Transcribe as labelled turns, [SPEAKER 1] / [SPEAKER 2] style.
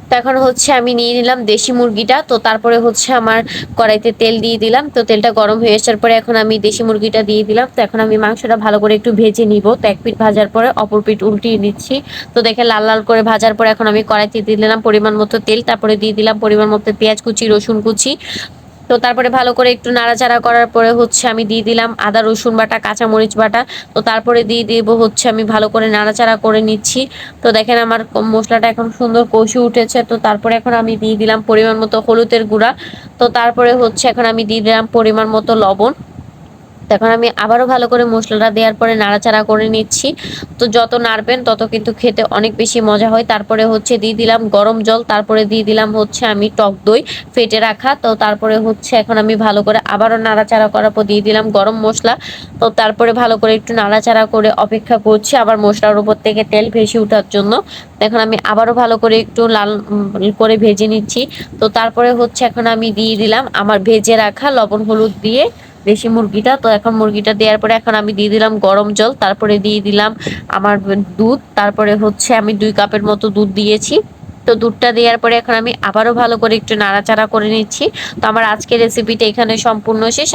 [SPEAKER 1] তো এখন হচ্ছে আমি নিয়ে নিলাম দেশি মুরগিটা। তো তারপরে হচ্ছে আমার কড়াইতে তেল দিয়ে দিলাম। তো তেলটা গরম হয়ে আসার পরে এখন আমি দেশি মুরগিটা দিয়ে দিলাম। তো এখন আমি মাংসটা ভালো করে একটু ভেজে নিব। তো এক পিঠ ভাজার পরে অপর পিঠ উল্টিয়ে নিচ্ছি। তো দেখে লাল লাল করে ভাজার পরে এখন আমি কড়াইতে দিয়ে দিলাম পরিমাণ মতো তেল, তারপরে দিয়ে দিলাম পরিমাণ মতো পেঁয়াজ কুচি, রসুন কুচি। তো তারপরে ভালো করে একটু নাড়াচাড়া করার পরে হচ্ছে আমি দিয়ে দিলাম আদা রসুন বাটা, কাঁচামরিচ বাটা। তো তারপরে দিয়ে দিব হচ্ছে আমি ভালো করে নাড়াচাড়া করে নিচ্ছি। তো দেখেন আমার মশলাটা এখন সুন্দর কষে উঠেছে। তো তারপরে এখন আমি দিয়ে দিলাম পরিমাণ মতো হলুদের গুঁড়া। তো তারপরে হচ্ছে এখন আমি দিয়ে দিলাম পরিমাণ মতো লবণ। এখন আমি আবারও ভালো করে মশলাটা দেওয়ার পরে নাড়াচাড়া করে নিচ্ছি। তো যত নাড়বেন তত কিন্তু খেতে অনেক বেশি মজা হয়। তারপরে হচ্ছে দিয়ে দিলাম গরম জল, তারপরে দিয়ে দিলাম হচ্ছে আমি টক দই ফেটে রাখা। তো তারপরে হচ্ছে এখন আমি ভালো করে আবারও নাড়াচাড়া করার পর দিয়ে দিলাম গরম মশলা। তো তারপরে ভালো করে একটু নাড়াচাড়া করে অপেক্ষা করছি আবার মশলার উপর থেকে তেল ভেসে ওঠার জন্য। এখন আমি আবারও ভালো করে একটু লাল করে ভেজে নিচ্ছি। তো তারপরে হচ্ছে এখন আমি দিয়ে দিলাম আমার ভেজে রাখা লবণ হলুদ দিয়ে দেশি মুরগিটা। তো এখন মুরগিটা দেওয়ার পরে এখন আমি দিয়ে দিলাম গরম জল, তারপরে দিয়ে দিলাম আমার দুধ। তারপরে হচ্ছে আমি 2 কাপের মতো দুধ দিয়েছি। তো দুধটা দেওয়ার পরে এখন আমি আবারও ভালো করে একটু নাড়াচাড়া করে নিচ্ছি। তো আমার আজকের রেসিপিটা এখানে সম্পূর্ণ শেষ।